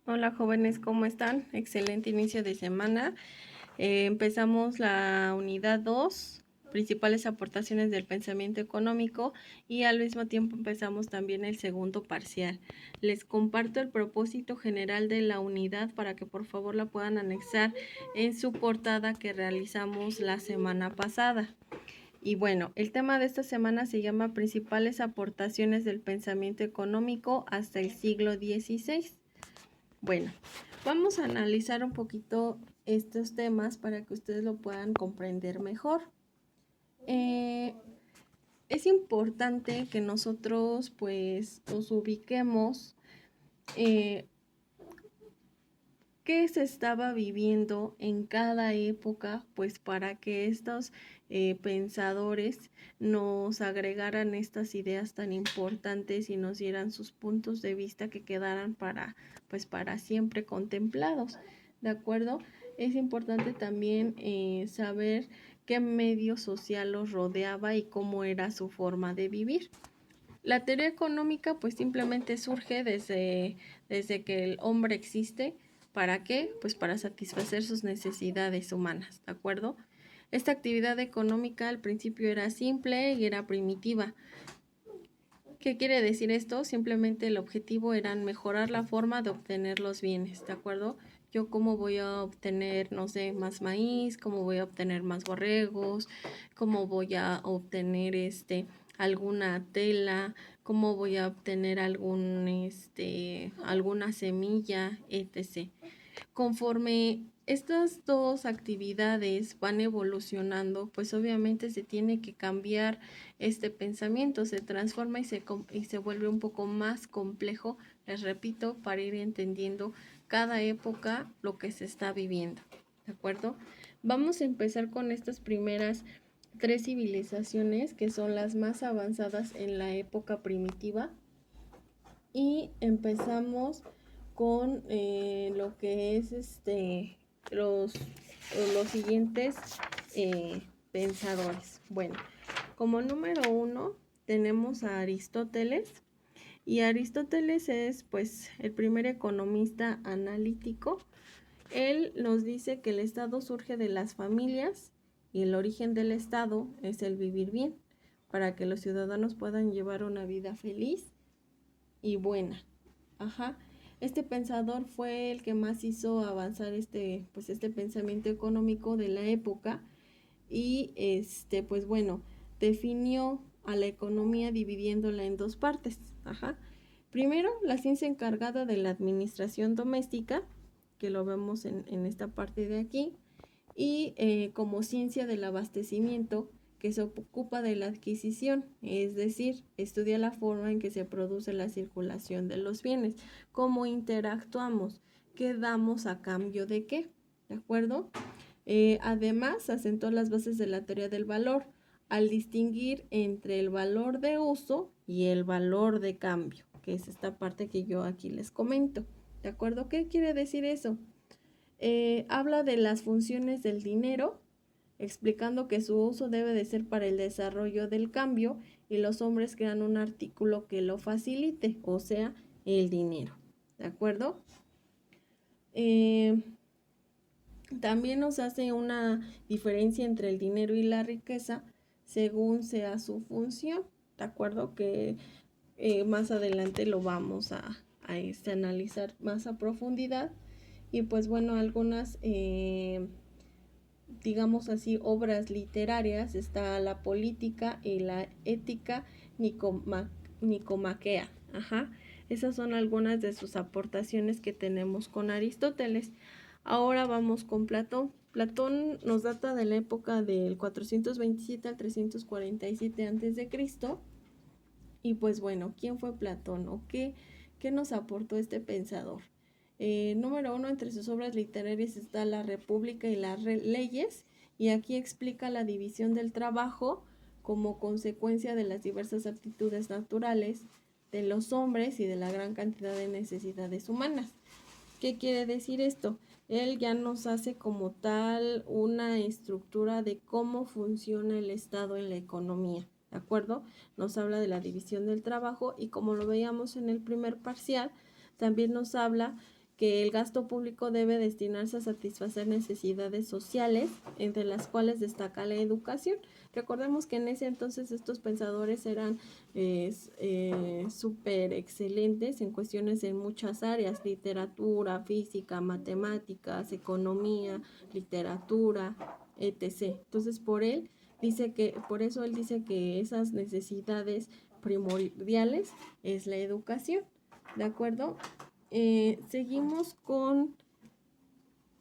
Hola jóvenes, ¿cómo están? Excelente inicio de semana. Empezamos la unidad 2, principales aportaciones del pensamiento económico, y al mismo tiempo empezamos también el segundo parcial. Les comparto el propósito general de la unidad para que por favor la puedan anexar en su portada que realizamos la semana pasada. Y bueno, el tema de esta semana se llama Principales aportaciones del pensamiento económico hasta el siglo XVI. Bueno, vamos a analizar un poquito estos temas para que ustedes lo puedan comprender mejor. Es importante que nosotros pues nos ubiquemos qué se estaba viviendo en cada época, pues para que estos pensadores nos agregaran estas ideas tan importantes y nos dieran sus puntos de vista que quedaran pues para siempre contemplados, ¿de acuerdo? Es importante también saber qué medio social los rodeaba y cómo era su forma de vivir. La teoría económica pues simplemente surge desde que el hombre existe. ¿Para qué? Pues para satisfacer sus necesidades humanas, ¿de acuerdo? Esta actividad económica al principio era simple y era primitiva. ¿Qué quiere decir esto? Simplemente el objetivo era mejorar la forma de obtener los bienes, ¿de acuerdo? Yo cómo voy a obtener, no sé, más maíz, cómo voy a obtener más borregos, cómo voy a obtener alguna tela, cómo voy a obtener alguna semilla, etc. Conforme estas dos actividades van evolucionando, pues obviamente se tiene que cambiar este pensamiento, se transforma y se vuelve un poco más complejo, les repito, para ir entendiendo cada época lo que se está viviendo, ¿de acuerdo? Vamos a empezar con estas primeras tres civilizaciones que son las más avanzadas en la época primitiva y empezamos con lo que es los, los siguientes pensadores. Bueno, como número uno tenemos a Aristóteles, y Aristóteles es pues el primer economista analítico. Él nos dice que el Estado surge de las familias y el origen del Estado es el vivir bien, para que los ciudadanos puedan llevar una vida feliz y buena. Ajá. Este pensador fue el que más hizo avanzar este pensamiento económico de la época y pues bueno, definió a la economía dividiéndola en dos partes. Ajá. Primero, la ciencia encargada de la administración doméstica, que lo vemos en esta parte de aquí, y como ciencia del abastecimiento, que se ocupa de la adquisición, es decir, estudia la forma en que se produce la circulación de los bienes, cómo interactuamos, qué damos a cambio de qué, ¿de acuerdo? Además, asentó las bases de la teoría del valor al distinguir entre el valor de uso y el valor de cambio, que es esta parte que yo aquí les comento, ¿de acuerdo? ¿Qué quiere decir eso? Habla de las funciones del dinero, explicando que su uso debe de ser para el desarrollo del cambio y los hombres crean un artículo que lo facilite, o sea, el dinero. ¿De acuerdo? También nos hace una diferencia entre el dinero y la riqueza según sea su función. ¿De acuerdo? Que más adelante lo vamos a analizar más a profundidad. Y pues bueno, algunas digamos así, obras literarias, está la política y la ética nicomaquea. Ajá. Esas son algunas de sus aportaciones que tenemos con Aristóteles. Ahora vamos con Platón. Platón nos data de la época del 427 al 347 a.C. Y pues bueno, ¿quién fue Platón o qué nos aportó este pensador? Número uno, entre sus obras literarias está La República y las Leyes, y aquí explica la división del trabajo como consecuencia de las diversas aptitudes naturales de los hombres y de la gran cantidad de necesidades humanas. ¿Qué quiere decir esto? Él ya nos hace como tal una estructura de cómo funciona el Estado en la economía, ¿de acuerdo? Nos habla de la división del trabajo y como lo veíamos en el primer parcial, también nos habla que el gasto público debe destinarse a satisfacer necesidades sociales, entre las cuales destaca la educación. Recordemos que en ese entonces estos pensadores eran súper excelentes en cuestiones en muchas áreas: literatura, física, matemáticas, economía, literatura, etc. Entonces, por eso él dice que esas necesidades primordiales es la educación, ¿de acuerdo? Seguimos con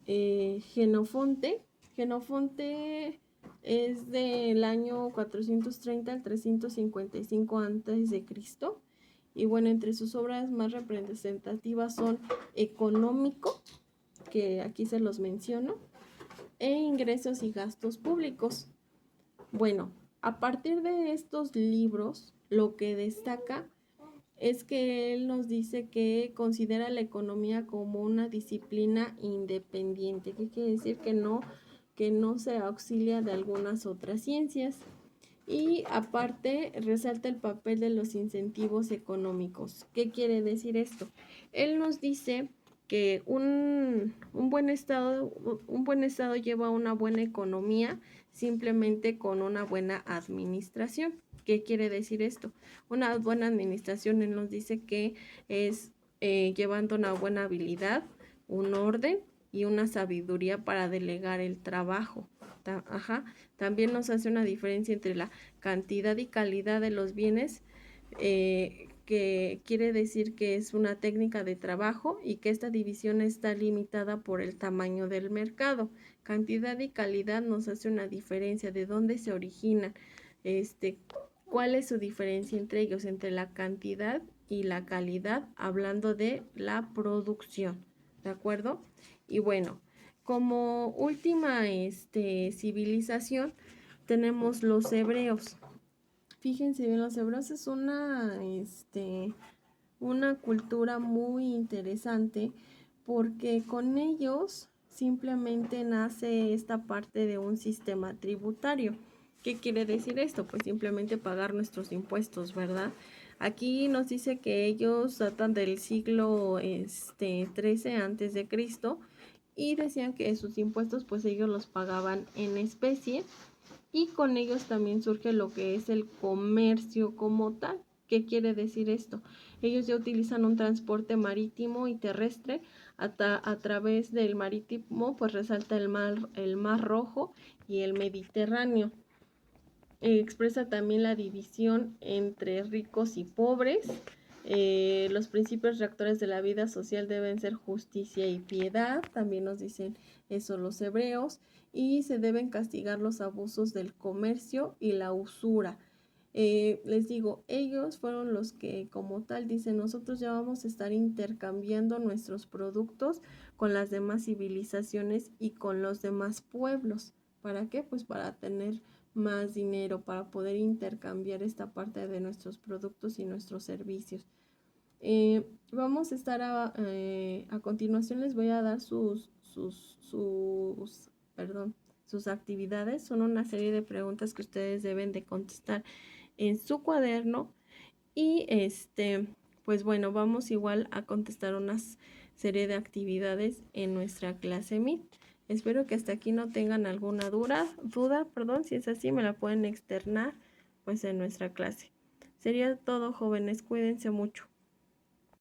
Jenofonte. Jenofonte es del año 430 al 355 a.C. Y bueno, entre sus obras más representativas son Económico, que aquí se los menciono, e Ingresos y Gastos Públicos. Bueno, a partir de estos libros, lo que destaca es que él nos dice que considera la economía como una disciplina independiente. ¿Qué quiere decir? Que no se auxilia de algunas otras ciencias. Y aparte resalta el papel de los incentivos económicos. ¿Qué quiere decir esto? Él nos dice que un buen estado lleva una buena economía simplemente con una buena administración. ¿Qué quiere decir esto? Una buena administración, él nos dice que es llevando una buena habilidad, un orden y una sabiduría para delegar el trabajo. También nos hace una diferencia entre la cantidad y calidad de los bienes, que quiere decir que es una técnica de trabajo y que esta división está limitada por el tamaño del mercado. Cantidad y calidad nos hace una diferencia de dónde se originan, cuál es su diferencia entre ellos, entre la cantidad y la calidad, hablando de la producción, ¿de acuerdo? Y bueno, como última civilización tenemos los hebreos. Fíjense bien, los hebreos es una cultura muy interesante, porque con ellos simplemente nace esta parte de un sistema tributario. ¿Qué quiere decir esto? Pues simplemente pagar nuestros impuestos, ¿verdad? Aquí nos dice que ellos datan del siglo 13 antes de Cristo, y decían que sus impuestos pues ellos los pagaban en especie, y con ellos también surge lo que es el comercio como tal. ¿Qué quiere decir esto? Ellos ya utilizan un transporte marítimo y terrestre. A través del marítimo pues resalta el mar Rojo y el Mediterráneo. Expresa también la división entre ricos y pobres. Los principios rectores de la vida social deben ser justicia y piedad, también nos dicen eso los hebreos, y se deben castigar los abusos del comercio y la usura. Les digo, ellos fueron los que como tal dicen: nosotros ya vamos a estar intercambiando nuestros productos con las demás civilizaciones y con los demás pueblos. ¿Para qué? Pues para tener más dinero, para poder intercambiar esta parte de nuestros productos y nuestros servicios. Vamos a estar a continuación les voy a dar sus actividades. Son una serie de preguntas que ustedes deben de contestar en su cuaderno, y pues bueno, vamos igual a contestar una serie de actividades en nuestra clase Meet. Espero que hasta aquí no tengan alguna duda, si es así me la pueden externar pues en nuestra clase. Sería todo, jóvenes, cuídense mucho.